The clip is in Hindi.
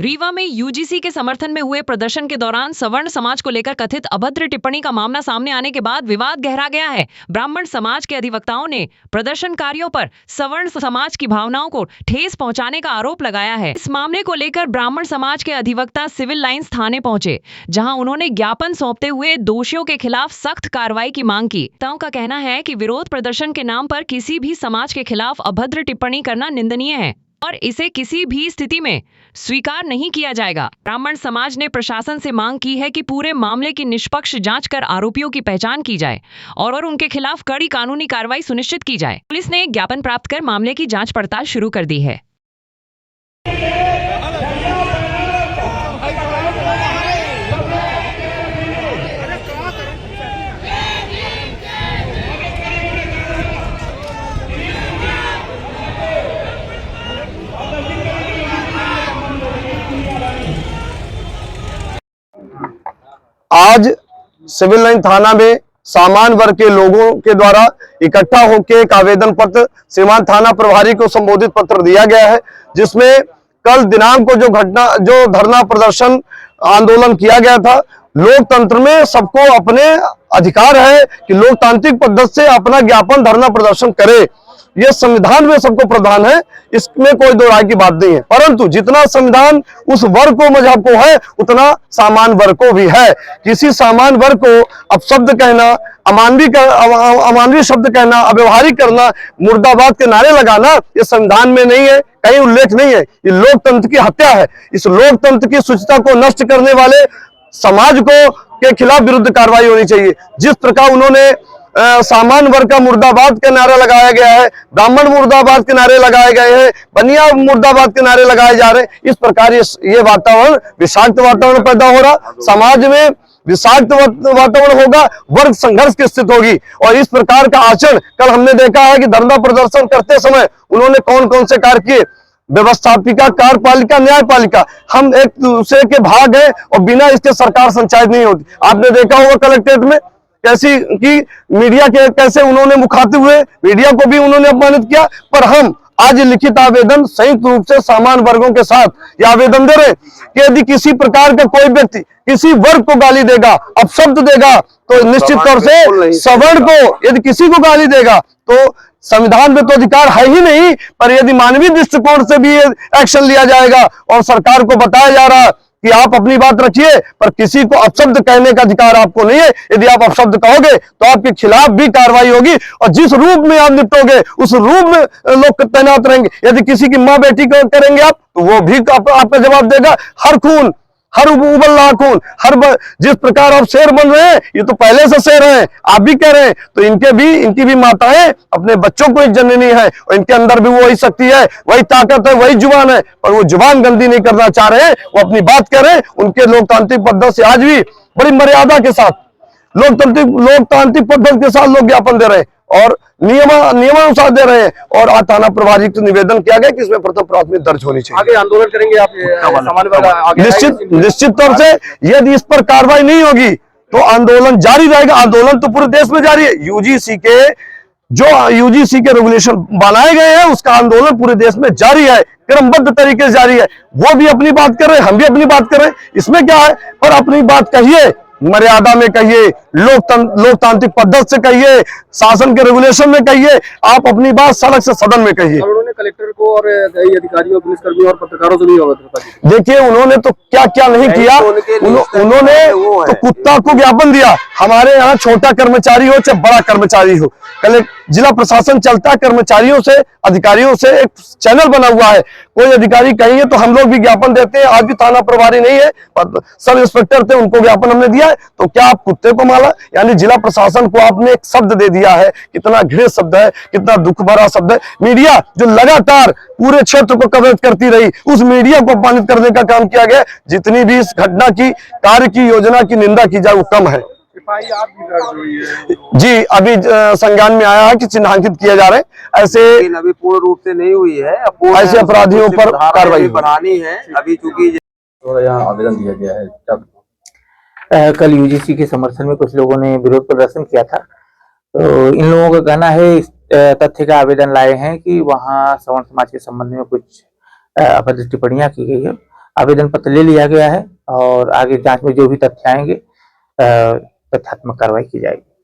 रीवा में यूजीसी के समर्थन में हुए प्रदर्शन के दौरान सवर्ण समाज को लेकर कथित अभद्र टिप्पणी का मामला सामने आने के बाद विवाद गहरा गया है। ब्राह्मण समाज के अधिवक्ताओं ने प्रदर्शनकारियों पर सवर्ण समाज की भावनाओं को ठेस पहुंचाने का आरोप लगाया है। इस मामले को लेकर ब्राह्मण समाज के अधिवक्ता सिविल लाइंस थाने पहुंचे, जहां उन्होंने ज्ञापन सौंपते हुए दोषियों के खिलाफ सख्त कार्रवाई की मांग की। अधिवक्ताओं का कहना है कि विरोध प्रदर्शन के नाम पर किसी भी समाज के खिलाफ अभद्र टिप्पणी करना निंदनीय है और इसे किसी भी स्थिति में स्वीकार नहीं किया जाएगा। ब्राह्मण समाज ने प्रशासन से मांग की है कि पूरे मामले की निष्पक्ष जांच कर आरोपियों की पहचान की जाए और उनके खिलाफ कड़ी कानूनी कार्रवाई सुनिश्चित की जाए। पुलिस ने एक ज्ञापन प्राप्त कर मामले की जांच पड़ताल शुरू कर दी है। आज सिविल लाइन थाना में सामान्य वर्ग के लोगों के द्वारा इकट्ठा होकर एक आवेदन पत्र श्रीमान थाना प्रभारी को संबोधित पत्र दिया गया है, जिसमें कल दिनांक को जो धरना प्रदर्शन आंदोलन किया गया था। लोकतंत्र में सबको अपने अधिकार है कि लोकतांत्रिक पद्धति से अपना ज्ञापन धरना प्रदर्शन करे। यह संविधान में सबको प्रदान है, इसमें कोई दो राय की बात नहीं है। परंतु जितना संविधान उस वर्ग को मजहब को है, उतना सामान्य वर्ग को भी है। किसी सामान्य वर्ग को अपशब्द कहना, अमानवीय शब्द कहना, अव्यवहारिक करना, मुर्दाबाद के नारे लगाना, ये संविधान में नहीं है, कहीं उल्लेख नहीं है। ये लोकतंत्र की हत्या है। इस लोकतंत्र की शुचिता को नष्ट करने वाले समाज को के खिलाफ विरुद्ध कार्रवाई होनी चाहिए। जिस प्रकार उन्होंने सामान्य वर्ग का मुर्दाबाद का नारा लगाया गया है, ब्राह्मण मुर्दाबाद के नारे लगाए गए हैं, बनिया मुर्दाबाद के नारे लगाए जा रहे हैं, इस प्रकार ये वातावरण विषाक्त वातावरण पैदा हो रहा। समाज में विषाक्त वातावरण होगा, वर्ग संघर्ष की स्थिति होगी। और इस प्रकार का आचरण कल हमने देखा है कि धरना प्रदर्शन करते समय उन्होंने कौन कौन से कार्य किए। व्यवस्थापिका, कार्यपालिका, न्यायपालिका, हम एक दूसरे के भाग हैं और बिना इसके सरकार संचालित नहीं होती। आपने देखा होगा कलेक्ट्रेट में कैसी कि मीडिया के कैसे उन्होंने मुखातिब हुए, मीडिया को भी उन्होंने अपमानित किया। पर हम आज लिखित आवेदन संयुक्त रूप से सामान्य वर्गों के साथ यह आवेदन दे रहे हैं कि यदि किसी प्रकार का कोई व्यक्ति किसी वर्ग को गाली देगा, अपशब्द देगा, तो निश्चित तौर से सवर्ण को यदि किसी को गाली देगा तो संविधान में तो अधिकार है ही नहीं, पर यदि मानवीय दृष्टिकोण से भी एक्शन लिया जाएगा और सरकार को बताया जा रहा कि आप अपनी बात रखिए, पर किसी को अपशब्द कहने का अधिकार आपको नहीं है। यदि आप अपशब्द कहोगे तो आपके खिलाफ भी कार्रवाई होगी और जिस रूप में आप निपटोगे उस रूप में लोग तैनात रहेंगे। यदि किसी की माँ बेटी को करेंगे आप, तो वो भी आपका जवाब देगा। हर खून, हर उबलना खून, जिस प्रकार आप शेर बन रहे हैं, ये तो पहले से शेर हैं, आप भी कह रहे हैं, तो इनकी भी माताएं अपने बच्चों को एक जननी है और इनके अंदर भी वही शक्ति है, वही ताकत है, वही जुबान है, पर वो जुबान गंदी नहीं करना चाह रहे हैं, वो अपनी बात कर रहे हैं। उनके लोकतांत्रिक पद्धति से आज भी बड़ी मर्यादा के साथ लोकतांत्रिक पद्धति के साथ लोग ज्ञापन दे रहे हैं और नियमानुसार दे रहे हैं। और आज थाना प्रभारी को निवेदन किया गया कि इसमें प्रथम प्राथमिक दर्ज होनी चाहिए। आगे आंदोलन करेंगे आप? निश्चित तौर से यदि इस पर कार्रवाई नहीं होगी तो आंदोलन जारी रहेगा। आंदोलन तो पूरे देश में जारी है। यूजीसी के रेगुलेशन बनाए गए हैं, उसका आंदोलन पूरे देश में जारी है, क्रमबद्ध तरीके से जारी है। वो भी अपनी बात कर रहे हैं, हम भी अपनी बात कर रहे हैं, इसमें क्या है। पर अपनी बात कहिए, मर्यादा में कहिए, लोकतांत्रिक पद्धति से कहिए, शासन के रेगुलेशन में कहिए, आप अपनी बात सड़क से सदन में कहिए। उन्होंने कलेक्टर को और कई अधिकारियों, पुलिसकर्मियों और पत्रकारों से भी अवगत। देखिए उन्होंने तो क्या क्या नहीं किया। उन्होंने तो कुत्ता को ज्ञापन दिया। हमारे यहाँ छोटा कर्मचारी हो चाहे बड़ा कर्मचारी हो, जिला प्रशासन चलता है कर्मचारियों से, अधिकारियों से एक चैनल बना हुआ है। कोई अधिकारी कहेंगे तो हम लोग भी ज्ञापन देते हैं। आज भी थाना प्रभारी नहीं है, सब इंस्पेक्टर थे, उनको ज्ञापन हमने दिया है। तो क्या आप कुत्ते को माला, यानी जिला प्रशासन को आपने एक शब्द दे दिया है। कितना घृणित शब्द है, कितना दुख भरा शब्द है। मीडिया जो लगातार पूरे क्षेत्र को कवरेज करती रही, उस मीडिया को अपमानित करने का काम किया गया। जितनी भी इस घटना की, कार्य की, योजना की निंदा की जाए वो कम है। आप भी दर्ज हुई है? जी, अभी संज्ञान में आया है कि चिन्हांकित किए जा रहे हैं। ऐसे अभी पूर्ण रूप से नहीं हुई है, ऐसे अपराधियों पर कार्रवाई बढ़ानी है। अभी चूंकि यहाँ आवेदन दिया गया है, कल यूजीसी के समर्थन में कुछ लोगों ने विरोध प्रदर्शन किया था। तो इन लोगों का कहना है, इस तथ्य का आवेदन लाए हैं कि वहाँ सवर्ण समाज के संबंध में कुछ अभद्र टिप्पणियां की गई है। आवेदन पत्र ले लिया गया है और आगे जांच में जो भी तथ्य आएंगे तथ्यात्मक कार्रवाई की जाएगी।